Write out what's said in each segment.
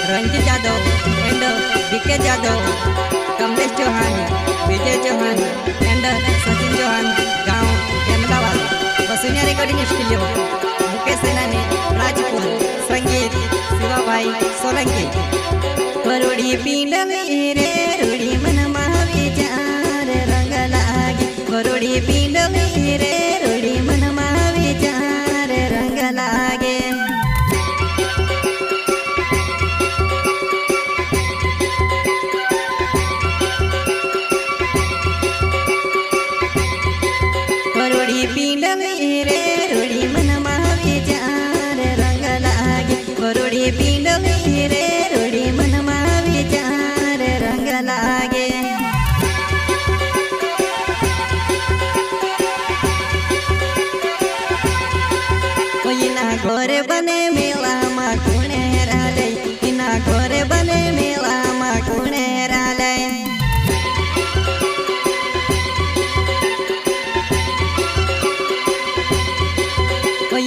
Ranjit Yadav and BK Yadav, Kamlesh Chauhan, Vijay Chauhan and Sachin Chauhan, गांव Ahmedabad. Vasuniya recording studio, Mukesh Senani, Rajpur. संगीत शिवाभाई सोलंकी। वरुड़ी पिंड मेरे रुड़ी मन विचार रंग लागे, वरुड़ी पिंड मेरे रुड़ी मन विचार रंग लागे। वरुड़ी पिंड मेरे रुड़ी मन विचार रंग लागे, वरुड़ी पिंड मेरे रुड़ी मन विचार रंग लागे। इना घोरे बने मेला मा कुणे राले, इना घोरे बने मेला मा कुणे राले।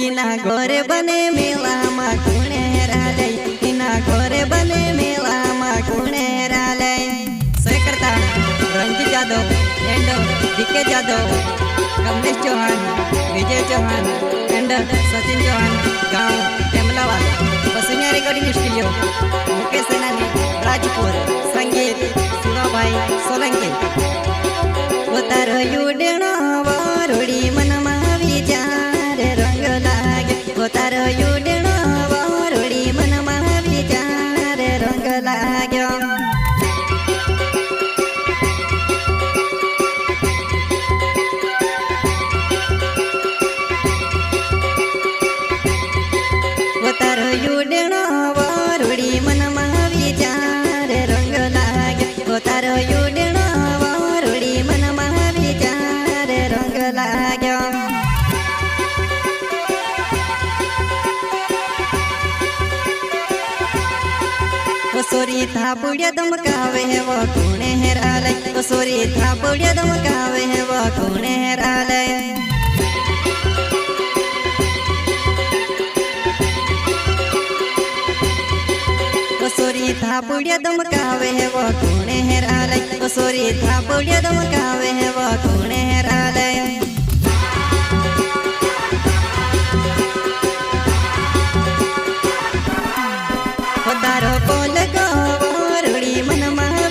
इना घोरे बने मेला मा कुणे राले, इना घोरे बने मेला मा कुणे राले। सोय करता Ranjit Yadav and BK Yadav, Kamlesh Chauhan, Vijay Chauhan and Sachin Chauhan, गांव अहमदाबाद। Vasuniya recording studio, Mukesh Senani, Rajpur. संगीत शिवाभाई सोलंकी। उतार युडेणो वरुड़ी मन विचार रंग लागे, उतार युडेणो वरुड़ी मन विचार रंग लाग्यो। उतार युडेणो वरुड़ी मन विचार रंग लागे, उतार युडेणो वरुड़ी मन विचार रंग लाग्यो। सोरी थापुड़िया दमकावे वो कुणे हेराले, सोरी थापुड़िया दमकावे वो कुणे हेराले। सोरी थापुड़िया दमकावे वो कुणे हेराले, सोरी थापुड़िया दमकावे वो कुणे हेराले। तारो बोल गो वरुड़ी मन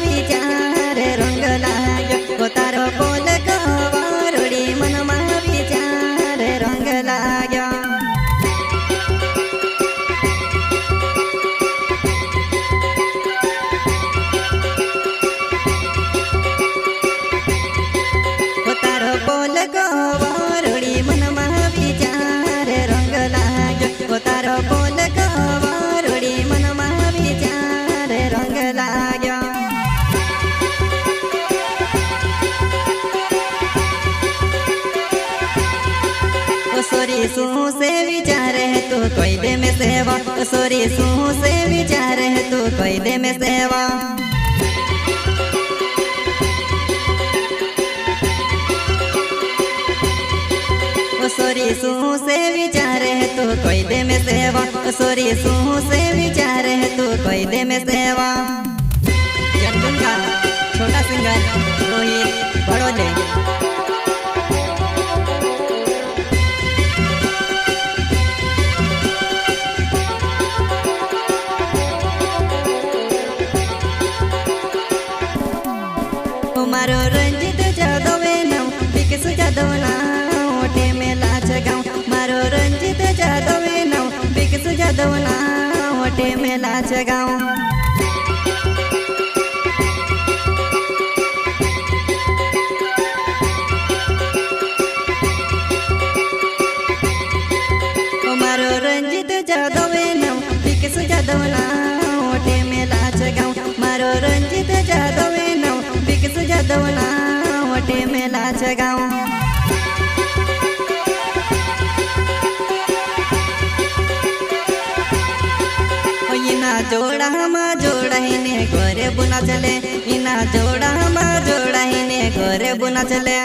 विचार रंग लाग्यो, तारो बोल गो वरुड़ी मन विचार रंग लाग्यो। तारो बोल गो वरुड़ी मन विचार रंग लाग्यो, तारो बोल गो वरुड़ी मन विचार रंग लाग्यो। सोरी सू से विचार है तू कोई दे में सेवा, सोरी सू से विचार है तू कोई दे में सेवा। सोरी सू से विचार है तू कोई दे में सेवा, सोरी सू से विचार है तू कोई दे में सेवा। जर्गुन का छोटा सिंगर रोहित बड़ोले। मारो रंजित यादव नाम बीके यादव नाम ओटे में लाच गाँव, मारो रंजित यादव नाम बीके यादव नाम ओटे में लाच गाँव। मारो रंजित यादव नाम बीके यादव नाम ओटे में लाच गाँव, मारो रंजित यादव नाम बीके यादव नाम ओटे में लाच गाँव। इना जोड़ा मा जोड़ा ने घरे बुना चले, इना जोड़ा मा जोड़ा ने घरे बुना चले।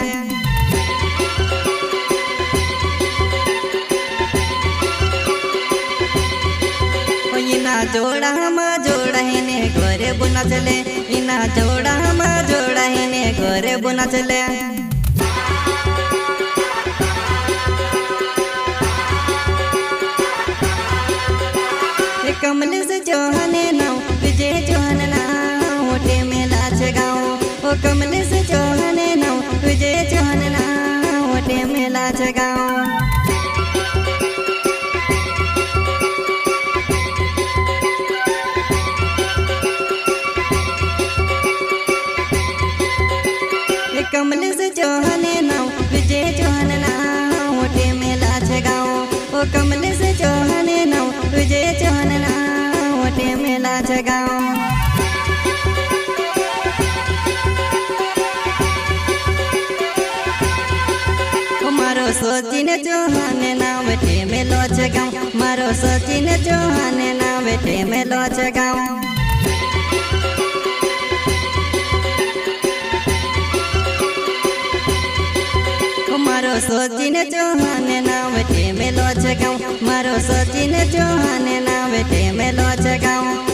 इना इना जोड़ा जोड़ाने घरे बुना चले इना जोड़ा जोड़ाने घरे बुना चले कमलेश चौहाने नाव विजय चौहान नाव होटे में लाच गाँव ओ कमलेश चौहाने नाव विजय चौहान नाव होटे में लाच गाँव कमलेश चौहाने नाव विजय चौहान नाव होटे में लाच गाँव ओ कमलेश चौहाने नाव विजय चौहान नाव होटे में लाच गाँव मारो सचिन चौहान नाव वेठे में लोच गाँव मारो सचिन चौहान नाव वेठे में लोच गाँव मारो सचिन चौहान नाव वेठे में लोच गाँव मारो सचिन चौहान नाव वेठे में लोच गाँव।